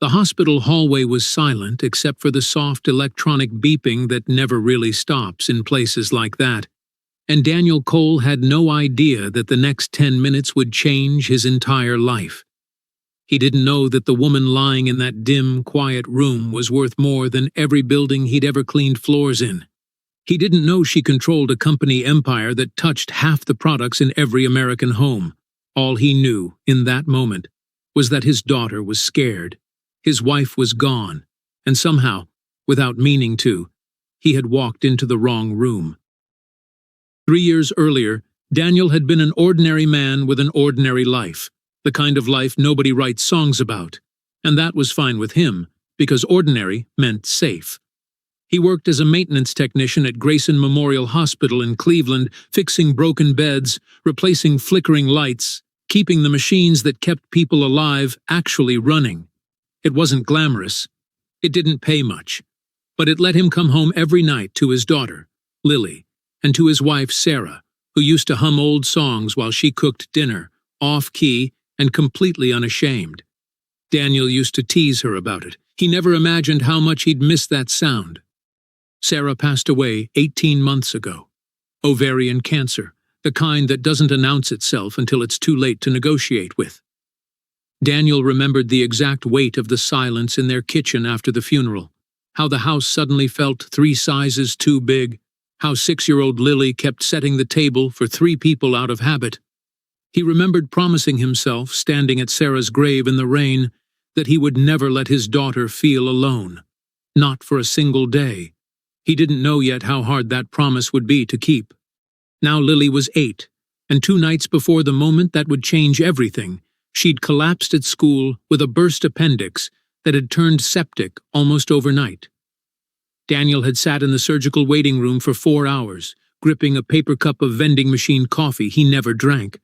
The hospital hallway was silent except for the soft electronic beeping that never really stops in places like that, and Daniel Cole had no idea that the next 10 minutes would change his entire life. He didn't know that the woman lying in that dim, quiet room was worth more than every building he'd ever cleaned floors in. He didn't know she controlled a company empire that touched half the products in every American home. All he knew, in that moment, was that his daughter was scared. His wife was gone, and somehow, without meaning to, he had walked into the wrong room. 3 years earlier, Daniel had been an ordinary man with an ordinary life, the kind of life nobody writes songs about, and that was fine with him, because ordinary meant safe. He worked as a maintenance technician at Grayson Memorial Hospital in Cleveland, fixing broken beds, replacing flickering lights, keeping the machines that kept people alive actually running. It wasn't glamorous. It didn't pay much. But it let him come home every night to his daughter, Lily, and to his wife, Sarah, who used to hum old songs while she cooked dinner, off-key and completely unashamed. Daniel used to tease her about it. He never imagined how much he'd miss that sound. Sarah passed away 18 months ago. Ovarian cancer, the kind that doesn't announce itself until it's too late to negotiate with. Daniel remembered the exact weight of the silence in their kitchen after the funeral, how the house suddenly felt 3 sizes too big, how 6-year-old Lily kept setting the table for 3 people out of habit. He remembered promising himself, standing at Sarah's grave in the rain, that he would never let his daughter feel alone. Not for a single day. He didn't know yet how hard that promise would be to keep. Now Lily was 8, and 2 nights before the moment that would change everything, she'd collapsed at school with a burst appendix that had turned septic almost overnight. Daniel had sat in the surgical waiting room for 4 hours, gripping a paper cup of vending machine coffee he never drank,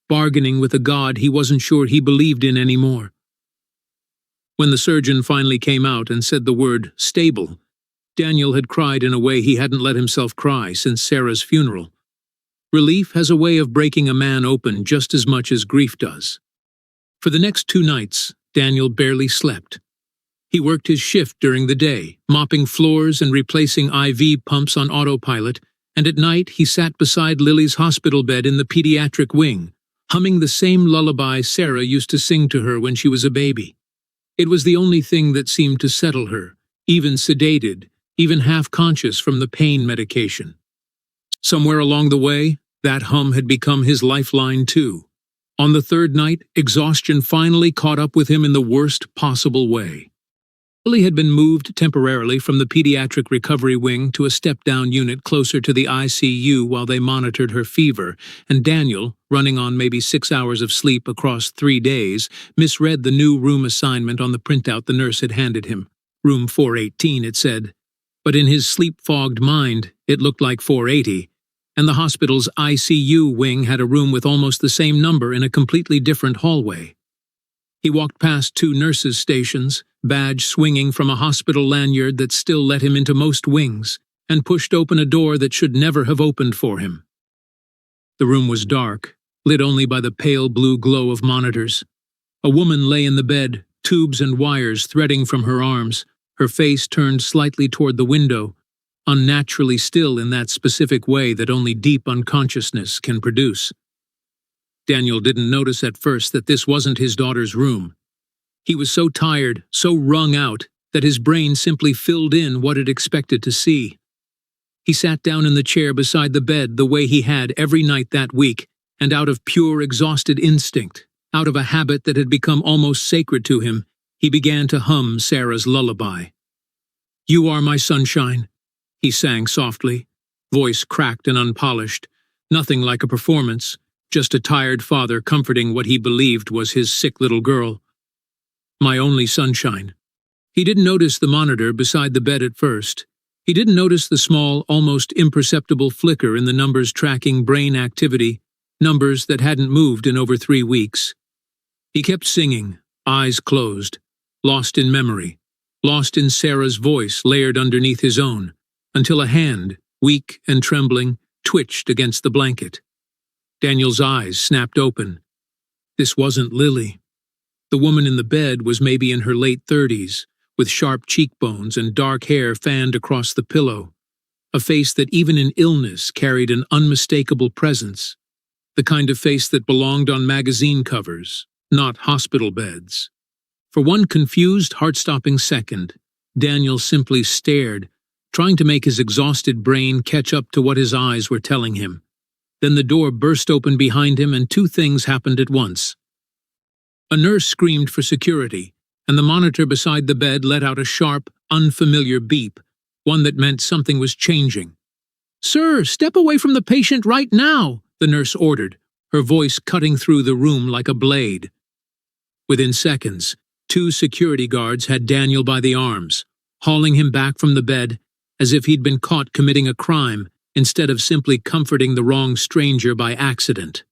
bargaining with a God he wasn't sure he believed in anymore. When the surgeon finally came out and said the word stable, Daniel had cried in a way he hadn't let himself cry since Sarah's funeral. Relief has a way of breaking a man open just as much as grief does. For the next 2 nights, Daniel barely slept. He worked his shift during the day, mopping floors and replacing IV pumps on autopilot, and at night he sat beside Lily's hospital bed in the pediatric wing, humming the same lullaby Sarah used to sing to her when she was a baby. It was the only thing that seemed to settle her, even sedated, even half-conscious from the pain medication. Somewhere along the way, that hum had become his lifeline too. On the 3rd night, exhaustion finally caught up with him in the worst possible way. Lily had been moved temporarily from the pediatric recovery wing to a step-down unit closer to the ICU while they monitored her fever, and Daniel, running on maybe 6 hours of sleep across 3 days, misread the new room assignment on the printout the nurse had handed him. Room 418, it said. But in his sleep-fogged mind, it looked like 480, and the hospital's ICU wing had a room with almost the same number in a completely different hallway. He walked past 2 nurses' stations, badge swinging from a hospital lanyard that still let him into most wings, and pushed open a door that should never have opened for him. The room was dark, lit only by the pale blue glow of monitors. A woman lay in the bed, tubes and wires threading from her arms, her face turned slightly toward the window, unnaturally still in that specific way that only deep unconsciousness can produce. Daniel didn't notice at first that this wasn't his daughter's room. He was so tired, so wrung out, that his brain simply filled in what it expected to see. He sat down in the chair beside the bed the way he had every night that week, and out of pure exhausted instinct, out of a habit that had become almost sacred to him, he began to hum Sarah's lullaby. "You are my sunshine," he sang softly, voice cracked and unpolished, nothing like a performance, just a tired father comforting what he believed was his sick little girl. "My only sunshine." He didn't notice the monitor beside the bed at first. He didn't notice the small, almost imperceptible flicker in the numbers tracking brain activity, numbers that hadn't moved in over 3 weeks. He kept singing, eyes closed, lost in memory, lost in Sarah's voice layered underneath his own, until a hand, weak and trembling, twitched against the blanket. Daniel's eyes snapped open. This wasn't Lily. The woman in the bed was maybe in her late 30s, with sharp cheekbones and dark hair fanned across the pillow, a face that even in illness carried an unmistakable presence, the kind of face that belonged on magazine covers, not hospital beds. For one confused, heart-stopping second, Daniel simply stared, trying to make his exhausted brain catch up to what his eyes were telling him. Then the door burst open behind him and two things happened at once. A nurse screamed for security, and the monitor beside the bed let out a sharp, unfamiliar beep, one that meant something was changing. "Sir, step away from the patient right now," the nurse ordered, her voice cutting through the room like a blade. Within seconds, two security guards had Daniel by the arms, hauling him back from the bed as if he'd been caught committing a crime instead of simply comforting the wrong stranger by accident.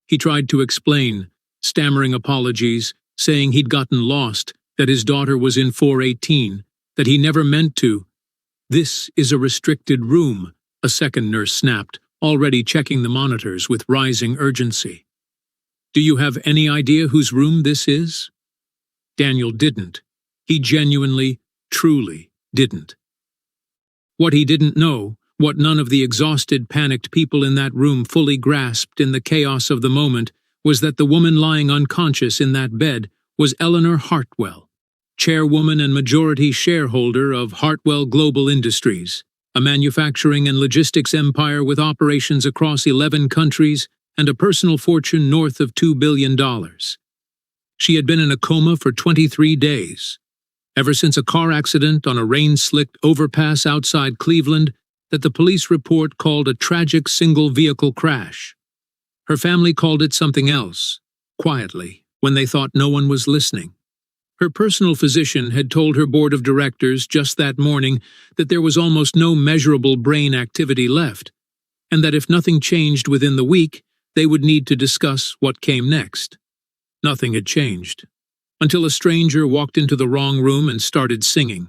He tried to explain, stammering apologies, saying he'd gotten lost, that his daughter was in 418, that he never meant to. "This is a restricted room," a second nurse snapped, already checking the monitors with rising urgency. "Do you have any idea whose room this is?" Daniel didn't. He genuinely, truly didn't. What he didn't know, what none of the exhausted, panicked people in that room fully grasped in the chaos of the moment, was that the woman lying unconscious in that bed was Eleanor Hartwell, chairwoman and majority shareholder of Hartwell Global Industries, a manufacturing and logistics empire with operations across 11 countries and a personal fortune north of $2 billion. She had been in a coma for 23 days, ever since a car accident on a rain-slicked overpass outside Cleveland that the police report called a tragic single-vehicle crash. Her family called it something else, quietly, when they thought no one was listening. Her personal physician had told her board of directors just that morning that there was almost no measurable brain activity left, and that if nothing changed within the week, they would need to discuss what came next. Nothing had changed, until a stranger walked into the wrong room and started singing.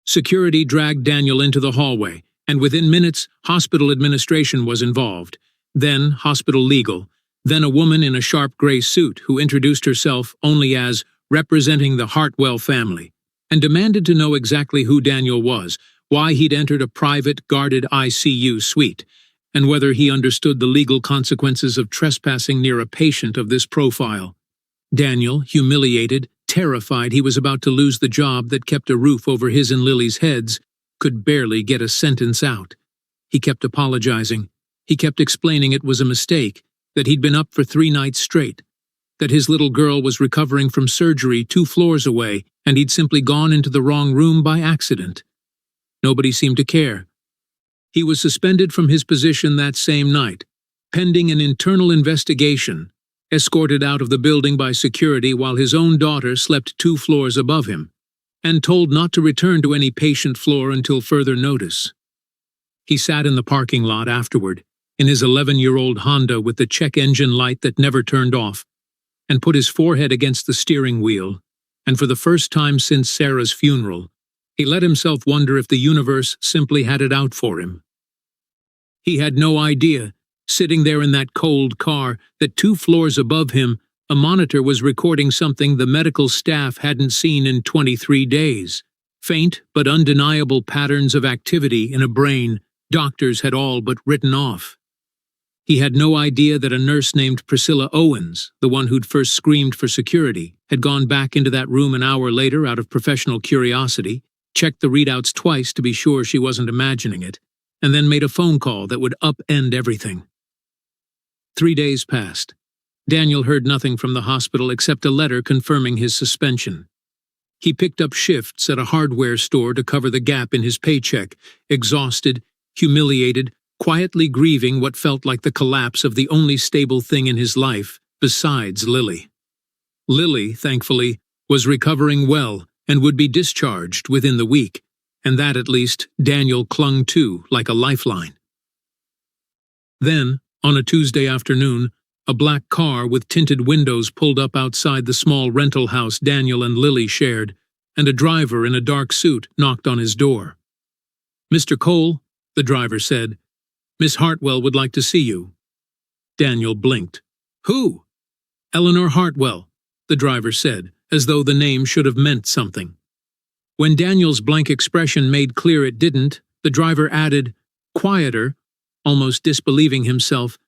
Security dragged Daniel into the hallway, and within minutes, hospital administration was involved, then hospital legal, then a woman in a sharp gray suit who introduced herself only as representing the Hartwell family, and demanded to know exactly who Daniel was, why he'd entered a private, guarded ICU suite, and whether he understood the legal consequences of trespassing near a patient of this profile. Daniel, humiliated, terrified he was about to lose the job that kept a roof over his and Lily's heads, could barely get a sentence out. He kept apologizing. He kept explaining it was a mistake, that he'd been up for 3 nights straight, that his little girl was recovering from surgery 2 floors away, and he'd simply gone into the wrong room by accident. Nobody seemed to care. He was suspended from his position that same night, pending an internal investigation, escorted out of the building by security while his own daughter slept 2 floors above him, and told not to return to any patient floor until further notice. He sat in the parking lot afterward, in his 11-year-old Honda with the check engine light that never turned off, and put his forehead against the steering wheel, and for the first time since Sarah's funeral, he let himself wonder if the universe simply had it out for him. He had no idea, sitting there in that cold car, that 2 floors above him, a monitor was recording something the medical staff hadn't seen in 23 days. Faint but undeniable patterns of activity in a brain doctors had all but written off. He had no idea that a nurse named Priscilla Owens, the one who'd first screamed for security, had gone back into that room an hour later out of professional curiosity, checked the readouts twice to be sure she wasn't imagining it, and then made a phone call that would upend everything. 3 days passed. Daniel heard nothing from the hospital except a letter confirming his suspension. He picked up shifts at a hardware store to cover the gap in his paycheck, exhausted, humiliated, quietly grieving what felt like the collapse of the only stable thing in his life, besides Lily. Lily, thankfully, was recovering well and would be discharged within the week, and that at least Daniel clung to like a lifeline. Then, on a Tuesday afternoon, a black car with tinted windows pulled up outside the small rental house Daniel and Lily shared, and a driver in a dark suit knocked on his door. "Mr. Cole," the driver said, "Miss Hartwell would like to see you." Daniel blinked. "Who?" "Eleanor Hartwell. the driver said, as though the name should have meant something. When Daniel's blank expression made clear it didn't, the driver added, quieter, almost disbelieving himself,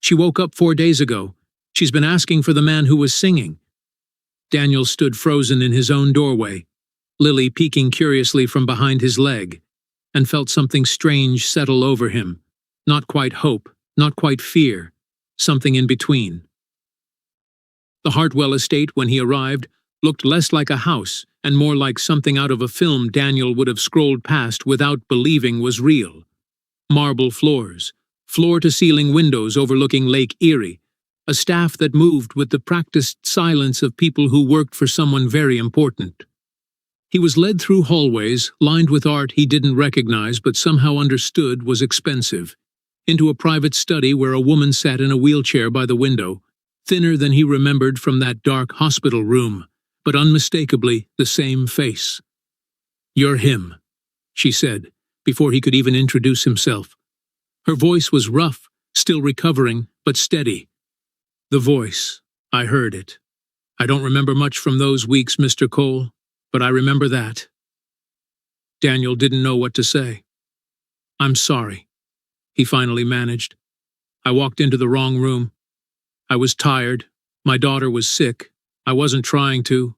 "She woke up 4 days ago. She's been asking for the man who was singing." Daniel stood frozen in his own doorway, Lily peeking curiously from behind his leg, and felt something strange settle over him. Not quite hope, not quite fear, something in between. The Hartwell estate, when he arrived, looked less like a house and more like something out of a film Daniel would have scrolled past without believing was real. Marble floors, floor-to-ceiling windows overlooking Lake Erie, a staff that moved with the practiced silence of people who worked for someone very important. He was led through hallways lined with art he didn't recognize but somehow understood was expensive, into a private study where a woman sat in a wheelchair by the window, thinner than he remembered from that dark hospital room, but unmistakably the same face. "You're him," she said, before he could even introduce himself. Her voice was rough, still recovering, but steady. "The voice. I heard it. I don't remember much from those weeks, Mr. Cole, but I remember that." Daniel didn't know what to say. "I'm sorry," he finally managed. "I walked into the wrong room. I was tired. My daughter was sick. I wasn't trying to."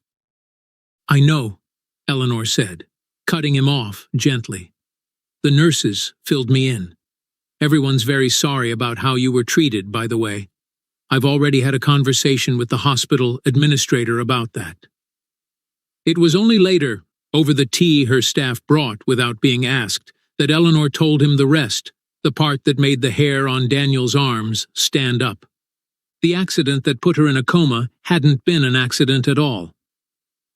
"I know," Eleanor said, cutting him off gently. "The nurses filled me in. Everyone's very sorry about how you were treated, by the way. I've already had a conversation with the hospital administrator about that." It was only later, over the tea her staff brought without being asked, that Eleanor told him the rest, the part that made the hair on Daniel's arms stand up. The accident that put her in a coma hadn't been an accident at all.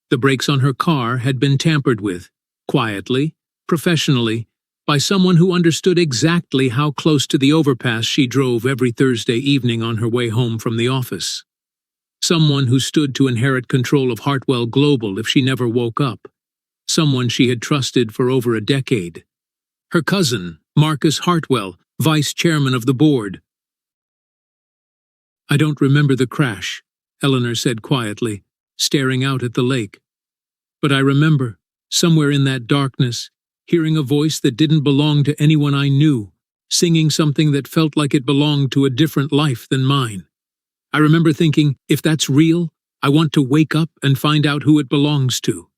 The brakes on her car had been tampered with, quietly, professionally, by someone who understood exactly how close to the overpass she drove every Thursday evening on her way home from the office. Someone who stood to inherit control of Hartwell Global if she never woke up. Someone she had trusted for over a decade. Her cousin, Marcus Hartwell, vice chairman of the board. "I don't remember the crash," Eleanor said quietly, staring out at the lake. "But I remember, somewhere in that darkness, hearing a voice that didn't belong to anyone I knew, singing something that felt like it belonged to a different life than mine. I remember thinking, if that's real, I want to wake up and find out who it belongs to."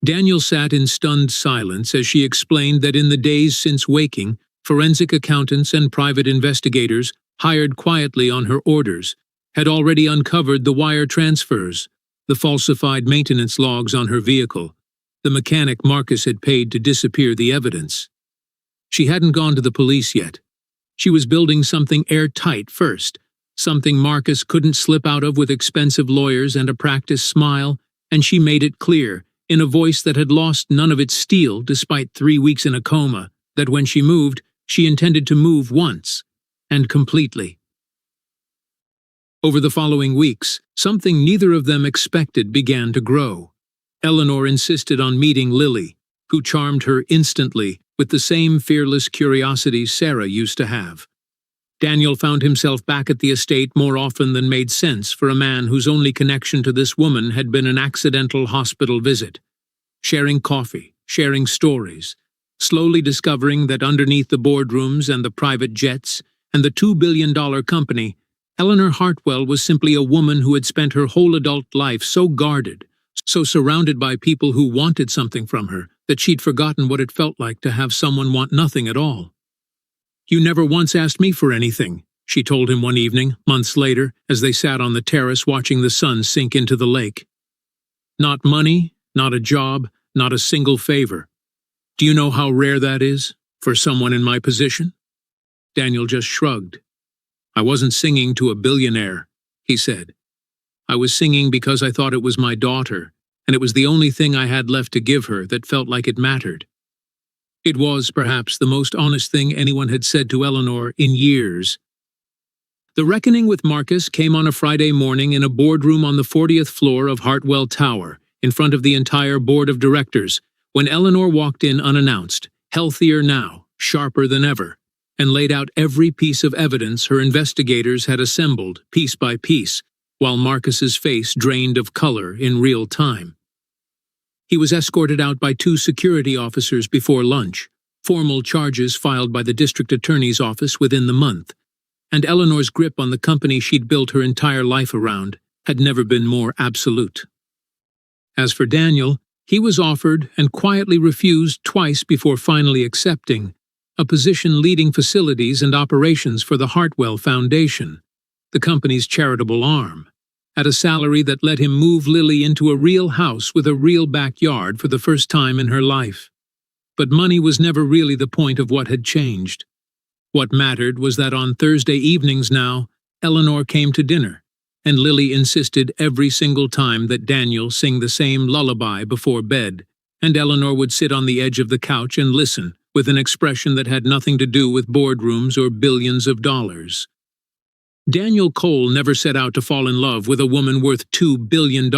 Daniel sat in stunned silence as she explained that in the days since waking, forensic accountants and private investigators, hired quietly on her orders, had already uncovered the wire transfers, the falsified maintenance logs on her vehicle, the mechanic Marcus had paid to disappear the evidence. She hadn't gone to the police yet. She was building something airtight first, something Marcus couldn't slip out of with expensive lawyers and a practiced smile, and she made it clear, in a voice that had lost none of its steel despite 3 weeks in a coma, that when she moved, she intended to move once, and completely. Over the following weeks, something neither of them expected began to grow. Eleanor insisted on meeting Lily, who charmed her instantly with the same fearless curiosity Sarah used to have. Daniel found himself back at the estate more often than made sense for a man whose only connection to this woman had been an accidental hospital visit. Sharing coffee, sharing stories, slowly discovering that underneath the boardrooms and the private jets and the $2 billion company, Eleanor Hartwell was simply a woman who had spent her whole adult life so guarded, so surrounded by people who wanted something from her, that she'd forgotten what it felt like to have someone want nothing at all. "You never once asked me for anything," she told him one evening, months later, as they sat on the terrace watching the sun sink into the lake. "Not money, not a job, not a single favor. Do you know how rare that is, for someone in my position?" Daniel just shrugged. "I wasn't singing to a billionaire," he said. "I was singing because I thought it was my daughter, and it was the only thing I had left to give her that felt like it mattered." It was, perhaps, the most honest thing anyone had said to Eleanor in years. The reckoning with Marcus came on a Friday morning in a boardroom on the 40th floor of Hartwell Tower, in front of the entire board of directors, when Eleanor walked in unannounced, healthier now, sharper than ever, and laid out every piece of evidence her investigators had assembled, piece by piece, while Marcus's face drained of color in real time. He was escorted out by 2 security officers before lunch, formal charges filed by the district attorney's office within the month, and Eleanor's grip on the company she'd built her entire life around had never been more absolute. As for Daniel, he was offered and quietly refused twice before finally accepting a position leading facilities and operations for the Hartwell Foundation, the company's charitable arm, at a salary that let him move Lily into a real house with a real backyard for the first time in her life. But money was never really the point of what had changed. What mattered was that on Thursday evenings now, Eleanor came to dinner, and Lily insisted every single time that Daniel sing the same lullaby before bed, and Eleanor would sit on the edge of the couch and listen, with an expression that had nothing to do with boardrooms or billions of dollars. Daniel Cole never set out to fall in love with a woman worth $2 billion.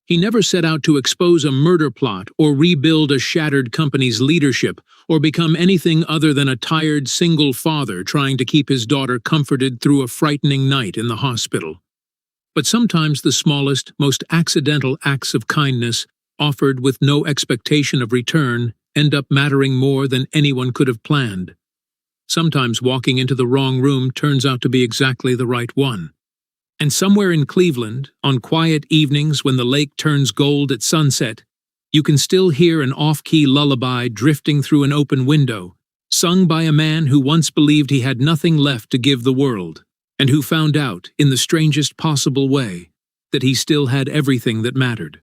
He never set out to expose a murder plot or rebuild a shattered company's leadership or become anything other than a tired single father trying to keep his daughter comforted through a frightening night in the hospital. But sometimes the smallest, most accidental acts of kindness, offered with no expectation of return, end up mattering more than anyone could have planned. Sometimes walking into the wrong room turns out to be exactly the right one. And somewhere in Cleveland, on quiet evenings when the lake turns gold at sunset, you can still hear an off-key lullaby drifting through an open window, sung by a man who once believed he had nothing left to give the world, and who found out, in the strangest possible way, that he still had everything that mattered.